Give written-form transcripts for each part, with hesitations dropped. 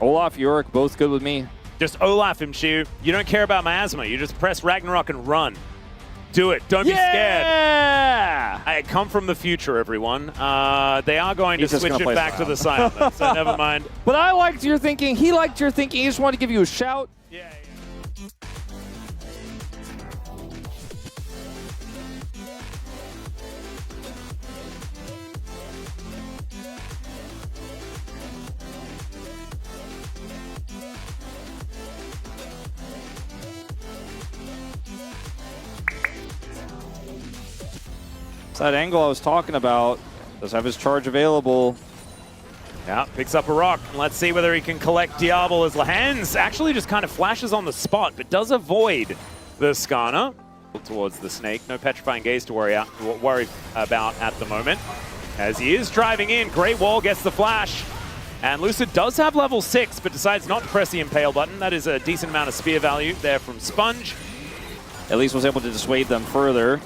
Olaf, Yorick, both good with me. Just Olaf him, Shu. You don't care about miasma. You just press Ragnarok and run. Do it. Don't be scared. I come from the future, everyone. They are going to switch it back to the silent, so never mind. But I liked your thinking. He liked your thinking. He just wanted to give you a shout. Yeah. That angle I was talking about does have his charge available. Yeah, picks up a rock. Let's see whether he can collect Diable as Lehends actually just kind of flashes on the spot, but does avoid the Skarner towards the Snake. No Petrifying Gaze to worry about at the moment. As he is driving in, Great Wall gets the flash. And Lucid does have level 6, but decides not to press the Impale button. That is a decent amount of spear value there from Sponge. At least was able to dissuade them further.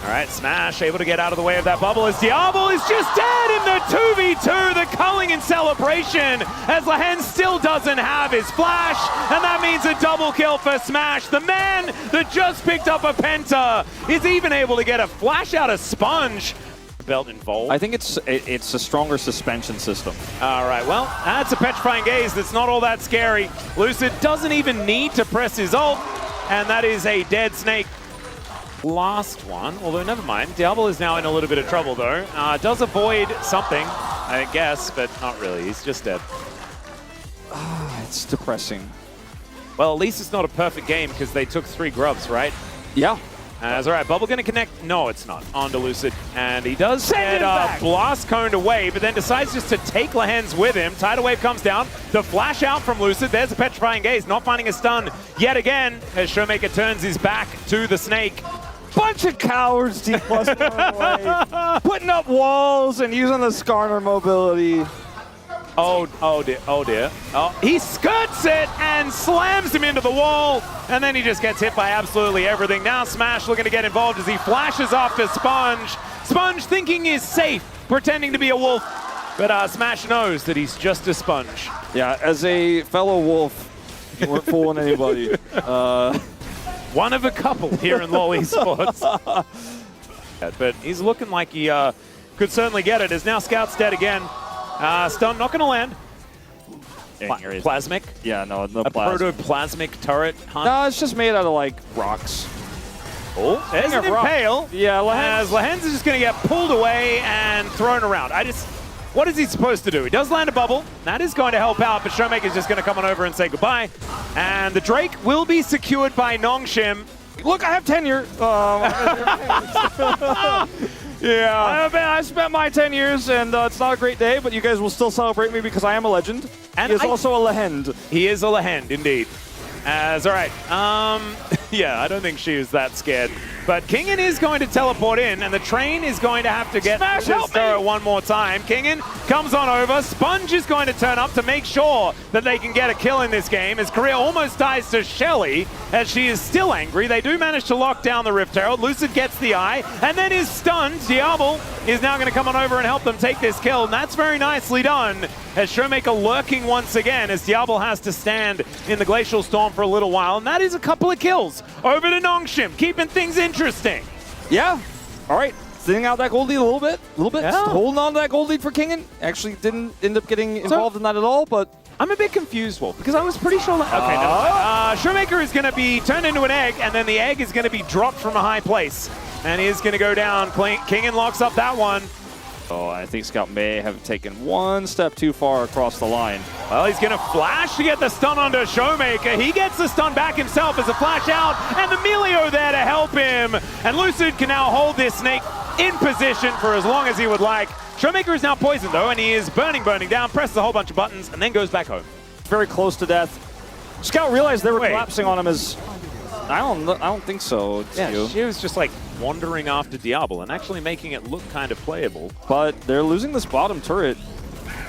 All right, Smash able to get out of the way of that bubble as Diable is just dead in the 2v2, the culling in celebration, as Lehends still doesn't have his flash, and that means a double kill for Smash. The man that just picked up a Penta is even able to get a flash out of Sponge. Belt involved. I think it's a stronger suspension system. All right, well, that's a Petrifying Gaze that's not all that scary. Lucid doesn't even need to press his ult, and that is a dead Snake. Last one, although never mind. Diable is now in a little bit of trouble though. Does avoid something, I guess, but not really. He's just dead. It's depressing. Well, at least it's not a perfect game because they took 3 grubs, right? Yeah. All right, Bubble gonna connect. No, it's not. On to Lucid. And he does get Blast Coned away, but then decides just to take Lehends with him. Tidal Wave comes down. The flash out from Lucid. There's a Petrifying Gaze, not finding a stun yet again as Showmaker turns his back to the Snake. Bunch of cowards, D+, putting up walls and using the Skarner mobility. Oh dear. Oh, he skirts it and slams him into the wall, and then he just gets hit by absolutely everything. Now Smash looking to get involved as he flashes off to Sponge. Sponge thinking he's safe, pretending to be a wolf, but Smash knows that he's just a sponge. Yeah, as a fellow wolf, you weren't fooling anybody. One of a couple here in LoL Esports. But he's looking like he could certainly get it, as now Scout's dead again. Stun not going to land. Plasmic? Yeah, no a protoplasmic turret hunt? No, it's just made out of, like, rocks. Oh, there's an Impale. Yeah, as Lehends is just going to get pulled away and thrown around. What is he supposed to do? He does land a bubble. That is going to help out, but Showmaker's just going to come on over and say goodbye. And the Drake will be secured by Nongshim. Look, I have tenure. Yeah. I spent my 10 years, and it's not a great day, but you guys will still celebrate me because I am a legend. And he is also a Lehend. He is a Lehend, indeed. All right. Yeah, I don't think she was that scared. But Kingen is going to teleport in, and the train is going to have to get his turret one more time. Kingen comes on over. Sponge is going to turn up to make sure that they can get a kill in this game, as Korea almost dies to Shelly, as she is still angry. They do manage to lock down the Rift Herald. Lucid gets the eye, and then is stunned. Diable is now going to come on over and help them take this kill, and that's very nicely done, as Showmaker lurking once again, as Diable has to stand in the Glacial Storm for a little while, and that is a couple of kills over to Nongshim, keeping things interesting. Yeah. All right. Thinning out that gold lead a little bit. Yeah. Holding on to that gold lead for Kingen. Actually didn't end up getting involved in that at all, but... I'm a bit confused, Wolf, because I was pretty sure... Okay, no. Showmaker is going to be turned into an egg, and then the egg is going to be dropped from a high place. And he is going to go down. Kingen locks up that one. Oh, I think Scout may have taken one step too far across the line. Well, he's going to flash to get the stun onto Showmaker. He gets the stun back himself as a flash out, and the Melio there to help him. And Lucid can now hold this Snake in position for as long as he would like. Showmaker is now poisoned, though, and he is burning down, presses a whole bunch of buttons, and then goes back home. Very close to death. Scout realized they were collapsing on him as... I don't think so. Yeah, she was just like wandering after Diable and actually making it look kind of playable. But they're losing this bottom turret.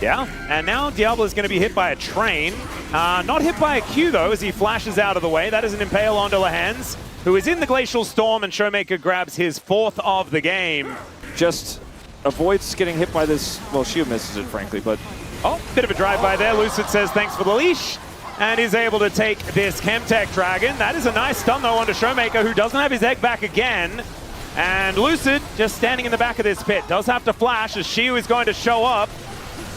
Yeah, and now Diable is going to be hit by a train. Not hit by a Q, though, as he flashes out of the way. That is an Impale onto Lehends, who is in the Glacial Storm, and Showmaker grabs his 4th of the game. Just avoids getting hit by this. Well, Shield misses it, frankly, but Oh, bit of a drive-by there. Lucid says thanks for the leash. And is able to take this Chemtech Dragon. That is a nice stun, though, onto Showmaker, who doesn't have his egg back again. And Lucid, just standing in the back of this pit, does have to flash as Shiu is going to show up.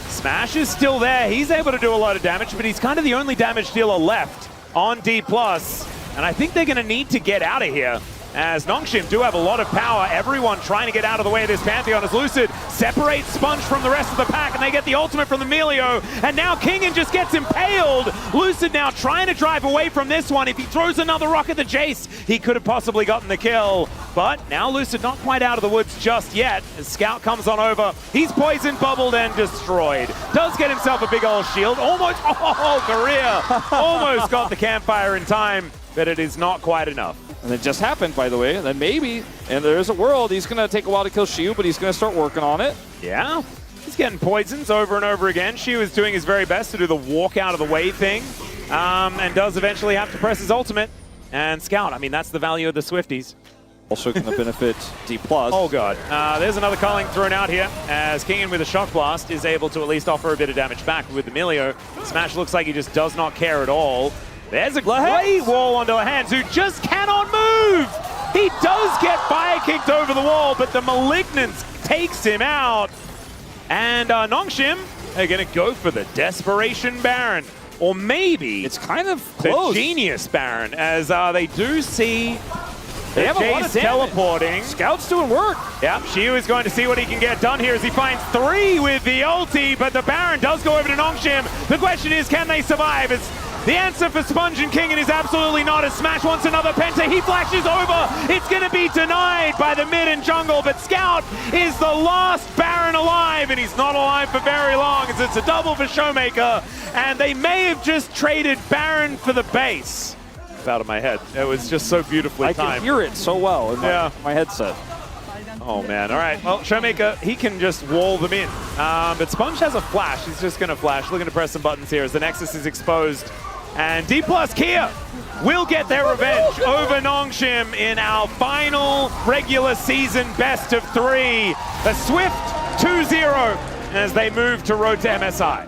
Smash is still there. He's able to do a lot of damage, but he's kind of the only damage dealer left on D+. And I think they're going to need to get out of here, as Nongshim do have a lot of power. Everyone trying to get out of the way of this Pantheon as Lucid separates Sponge from the rest of the pack, and they get the ultimate from the Melio. And now Kingen just gets impaled. Lucid now trying to drive away from this one. If he throws another rock at the Jace, he could have possibly gotten the kill. But now Lucid not quite out of the woods just yet, as Scout comes on over. He's poisoned, bubbled, and destroyed. Does get himself a big old shield. Almost, career. Almost got the campfire in time, but it is not quite enough. And it just happened, by the way. And then maybe, and there's a world, he's going to take a while to kill Shiu, but he's going to start working on it. Yeah, he's getting poisons over and over again. Shiu is doing his very best to do the walk out of the way thing, and does eventually have to press his ultimate. And Scout, I mean, that's the value of the Swifties. Also going to benefit D+. Oh, God. There's another culling thrown out here, as Kingen with a Shock Blast is able to at least offer a bit of damage back with the Melio. Smash looks like he just does not care at all. There's a great wall onto Lehends, who just cannot move! He does get fire kicked over the wall, but the Malignance takes him out. And Nongshim are going to go for the Desperation Baron. Or maybe it's kind of close. The Genius Baron, as they do see they have a lot of teleporting. Scout's doing work. Yep, Shiu is going to see what he can get done here as he finds 3 with the ulti, but the Baron does go over to Nongshim. The question is, can they survive? The answer for Sponge and Kingen is absolutely not, as Smash wants another Penta. He flashes over. It's going to be denied by the mid and jungle, but Scout is the last Baron alive, and he's not alive for very long, as it's a double for Showmaker, and they may have just traded Baron for the base. It's out of my head. It was just so beautifully timed. I can hear it so well in my headset. Oh, man. All right. Well, Showmaker, he can just wall them in. But Sponge has a flash. He's just going to flash. Looking to press some buttons here as the Nexus is exposed. And D+ Kia will get their revenge over Nongshim in our final regular season best of 3. The Swift 2-0 as they move to road to MSI.